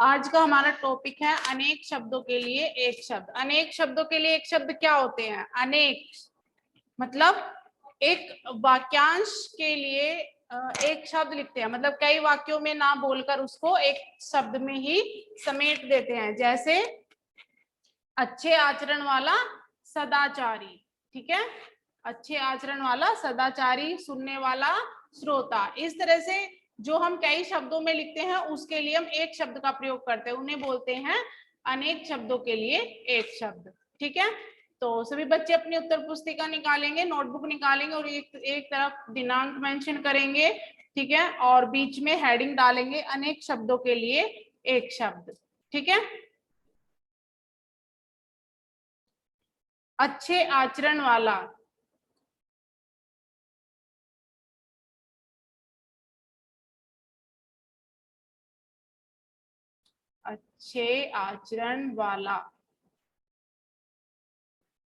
आज का हमारा टॉपिक है अनेक शब्दों के लिए एक शब्द। अनेक शब्दों के लिए एक शब्द क्या होते हैं? अनेक मतलब एक वाक्यांश के लिए एक शब्द लिखते हैं, मतलब कई वाक्यों में ना बोलकर उसको एक शब्द में ही समेट देते हैं। जैसे अच्छे आचरण वाला सदाचारी, ठीक है, अच्छे आचरण वाला सदाचारी, सुनने वाला श्रोता। इस तरह से जो हम कई शब्दों में लिखते हैं उसके लिए हम एक शब्द का प्रयोग करते हैं, उन्हें बोलते हैं अनेक शब्दों के लिए एक शब्द। ठीक है, तो सभी बच्चे अपनी उत्तर पुस्तिका निकालेंगे, नोटबुक निकालेंगे और एक तरफ दिनांक मेंशन करेंगे, ठीक है, और बीच में हेडिंग डालेंगे अनेक शब्दों के लिए एक शब्द। ठीक है, अच्छे आचरण वाला, अच्छे आचरण वाला,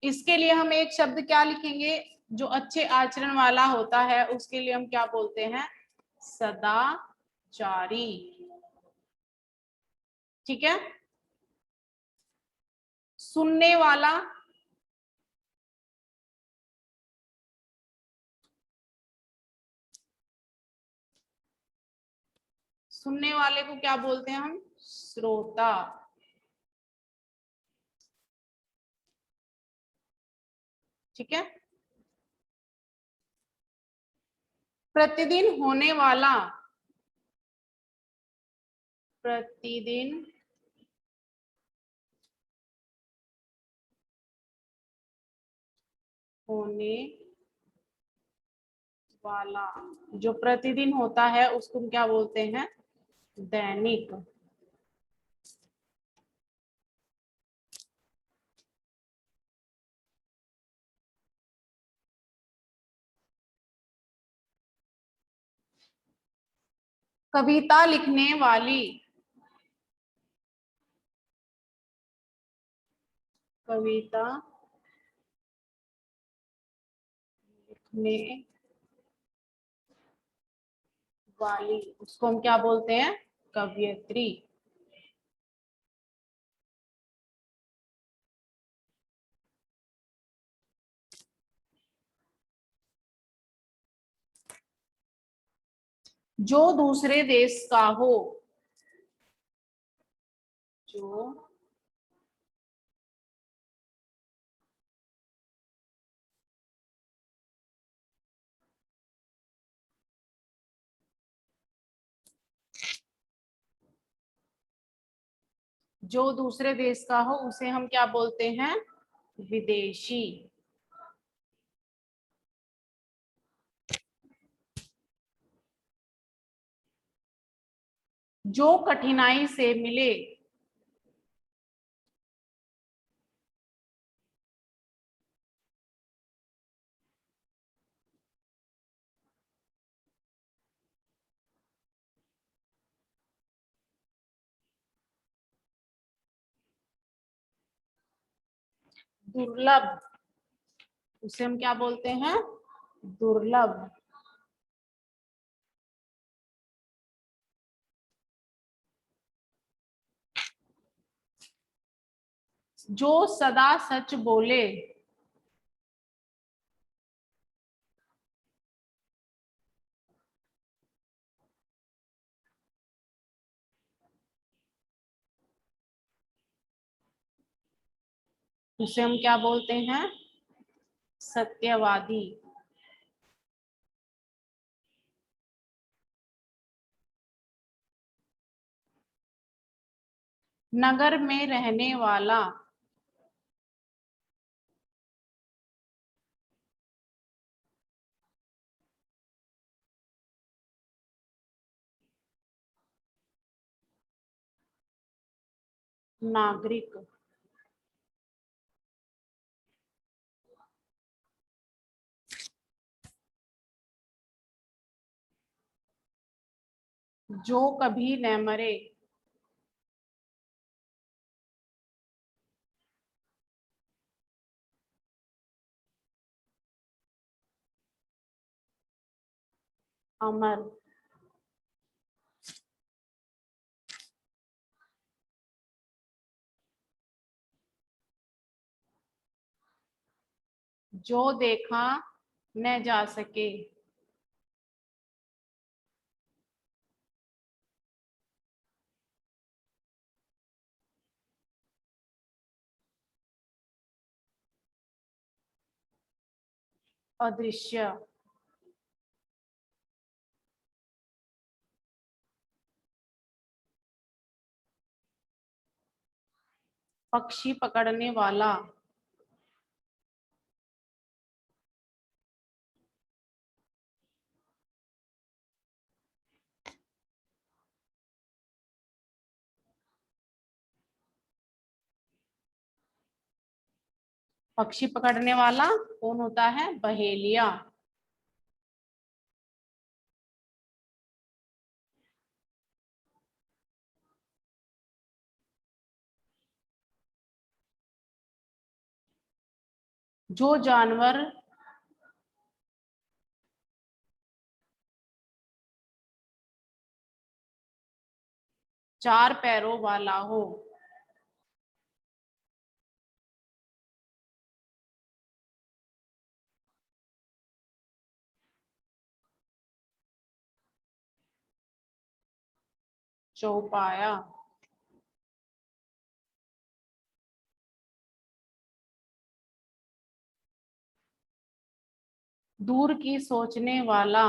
इसके लिए हम एक शब्द क्या लिखेंगे? जो अच्छे आचरण वाला होता है उसके लिए हम क्या बोलते हैं? सदाचारी। ठीक है, सुनने वाला, सुनने वाले को क्या बोलते हैं हम? श्रोता। ठीक है, प्रतिदिन होने वाला, प्रतिदिन होने वाला, जो प्रतिदिन होता है उसको हम क्या बोलते हैं? दैनिक। कविता लिखने वाली, कविता लिखने वाली, उसको हम क्या बोलते हैं? कवयित्री। जो दूसरे देश का हो, जो जो दूसरे देश का हो उसे हम क्या बोलते हैं? विदेशी। जो कठिनाई से मिले, दुर्लभ, उसे हम क्या बोलते हैं? दुर्लभ। जो सदा सच बोले, उसे हम क्या बोलते हैं? सत्यवादी। नगर में रहने वाला, नागरिक। जो कभी न मरे, अमर। जो देखा न जा सके। अदृश्य। पक्षी पकड़ने वाला। पक्षी पकड़ने वाला कौन होता है? बहेलिया। जो जानवर चार पैरों वाला हो। चौपाया। दूर की सोचने वाला।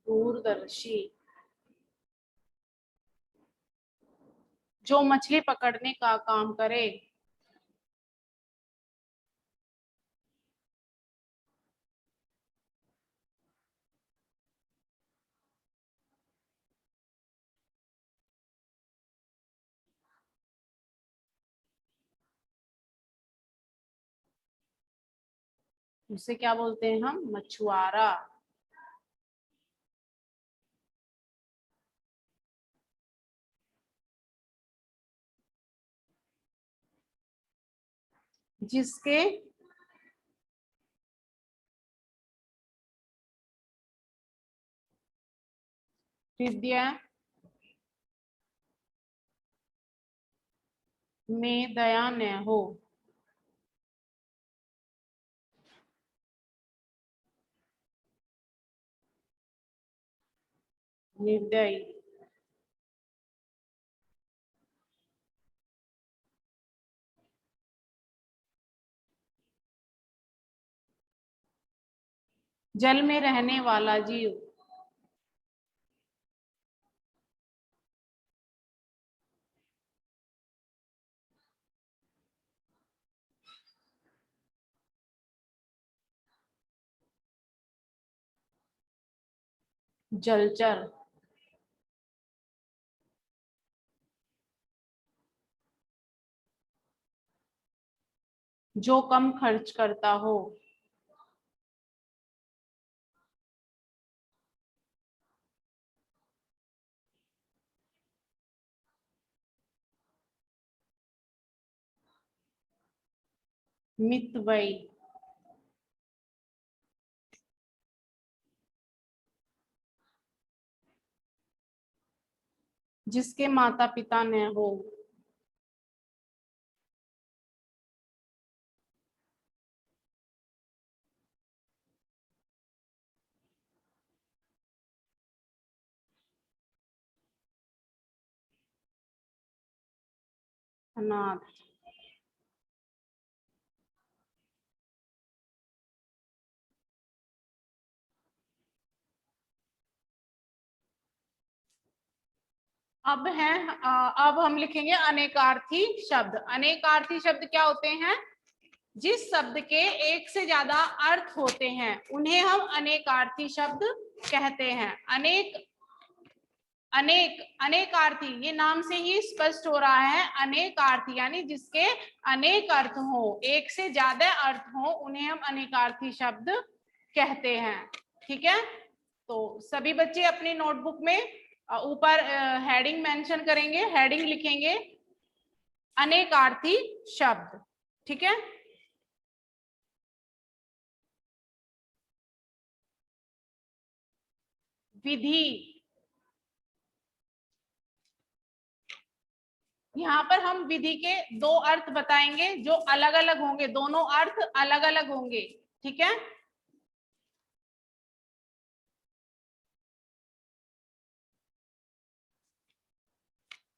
दूरदर्शी। जो मछली पकड़ने का काम करे। उसे क्या बोलते हैं हम? मछुआरा। जिसके हृदय में दया न हो। निर्दयी। जल में रहने वाला जीव। जलचर। जो कम खर्च करता हो। मितव्ययी। जिसके माता पिता न हो। अनाथ। अब है अब हम लिखेंगे अनेकार्थी शब्द। अनेकार्थी शब्द क्या होते हैं? जिस शब्द के एक से ज्यादा अर्थ होते हैं उन्हें हम अनेकार्थी शब्द कहते हैं। अनेकार्थी, ये नाम से ही स्पष्ट हो रहा है। अनेकार्थी यानी जिसके अनेक अर्थ हो, एक से ज्यादा अर्थ हो, उन्हें हम अनेकार्थी शब्द कहते हैं। ठीक है, तो सभी बच्चे अपनी नोटबुक में ऊपर हेडिंग मेंशन करेंगे, हेडिंग लिखेंगे अनेकार्थी शब्द। ठीक है, विधि। यहाँ पर हम विधि के दो अर्थ बताएंगे जो अलग अलग होंगे, दोनों अर्थ अलग अलग होंगे, ठीक है।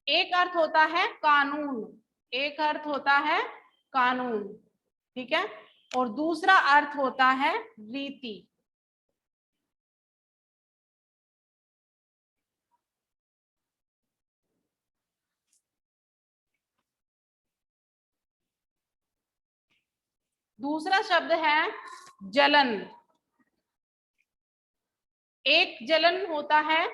एक अर्थ होता है कानून, एक अर्थ होता है कानून, ठीक है, और दूसरा अर्थ होता है रीति। दूसरा शब्द है जलन। एक जलन होता है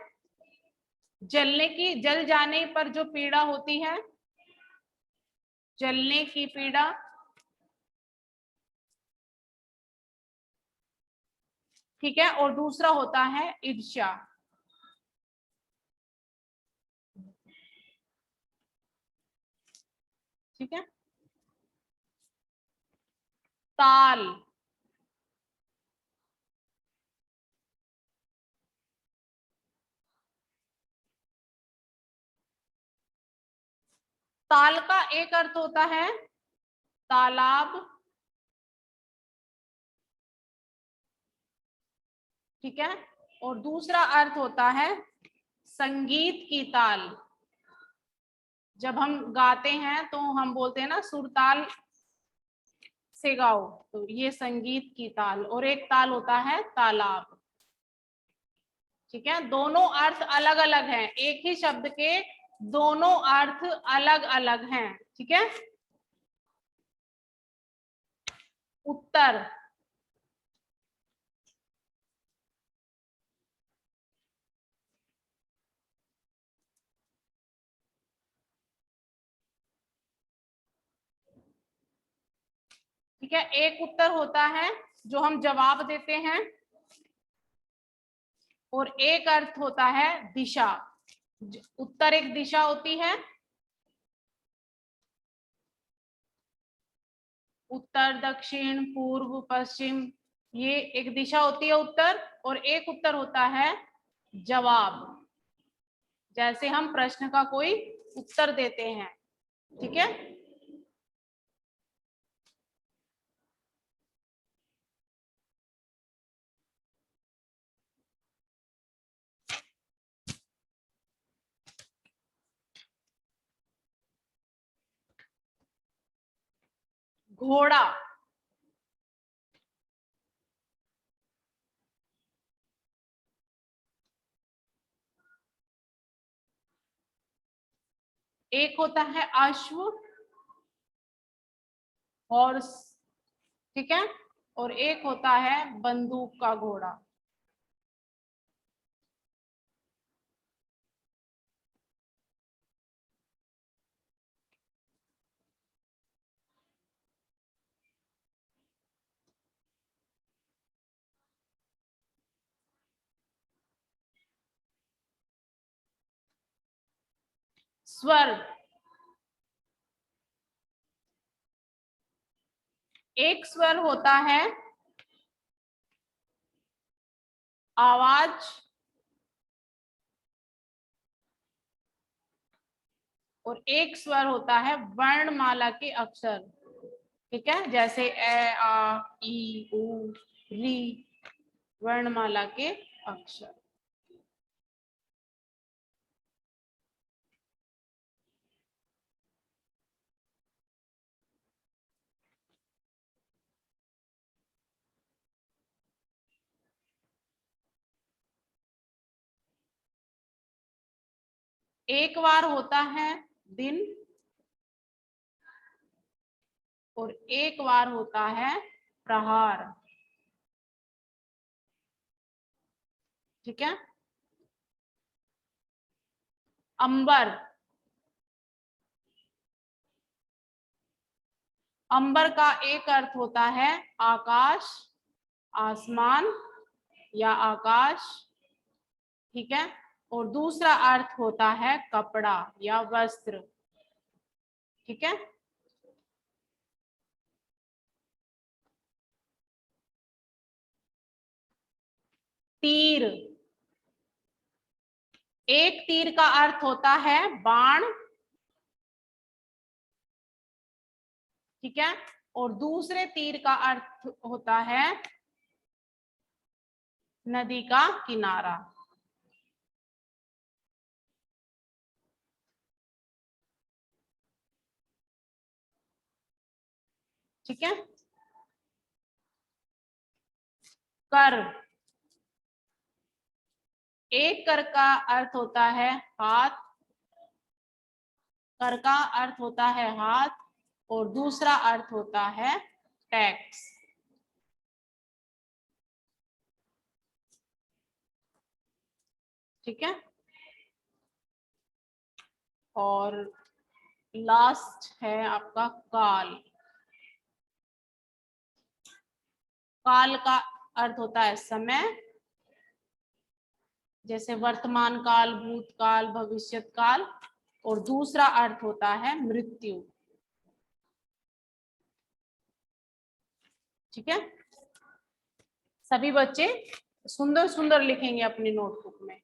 जलने की, जल जाने पर जो पीड़ा होती है, जलने की पीड़ा, ठीक है, और दूसरा होता है ईर्ष्या, ठीक है। ताल, ताल का एक अर्थ होता है तालाब, ठीक है, और दूसरा अर्थ होता है संगीत की ताल। जब हम गाते हैं तो हम बोलते हैं ना सुरताल से गाओ, तो ये संगीत की ताल, और एक ताल होता है तालाब, ठीक है। दोनों अर्थ अलग अलग हैं, एक ही शब्द के दोनों अर्थ अलग अलग हैं, ठीक है। उत्तर, ठीक है, एक उत्तर होता है जो हम जवाब देते हैं, और एक अर्थ होता है दिशा। उत्तर एक दिशा होती है, उत्तर दक्षिण पूर्व पश्चिम, ये एक दिशा होती है उत्तर, और एक उत्तर होता है जवाब, जैसे हम प्रश्न का कोई उत्तर देते हैं, ठीक है। घोड़ा, एक होता है अश्व, हॉर्स, ठीक है, और एक होता है बंदूक का घोड़ा। स्वर, एक स्वर होता है आवाज, और एक स्वर होता है वर्णमाला के अक्षर, ठीक है, जैसे ए आ ई उ री, वर्णमाला के अक्षर। एक बार होता है दिन, और एक बार होता है प्रहार, ठीक है। अंबर, अंबर का एक अर्थ होता है आकाश, आसमान या आकाश, ठीक है, और दूसरा अर्थ होता है कपड़ा या वस्त्र, ठीक है। तीर, एक तीर का अर्थ होता है बाण, ठीक है, और दूसरे तीर का अर्थ होता है नदी का किनारा। ठीक है, कर, एक कर का अर्थ होता है हाथ, कर का अर्थ होता है हाथ, और दूसरा अर्थ होता है टैक्स। ठीक है, और लास्ट है आपका काल। काल का अर्थ होता है समय, जैसे वर्तमान काल, भूतकाल, भविष्यत काल, और दूसरा अर्थ होता है मृत्यु। ठीक है, सभी बच्चे सुंदर सुंदर लिखेंगे अपनी नोटबुक में।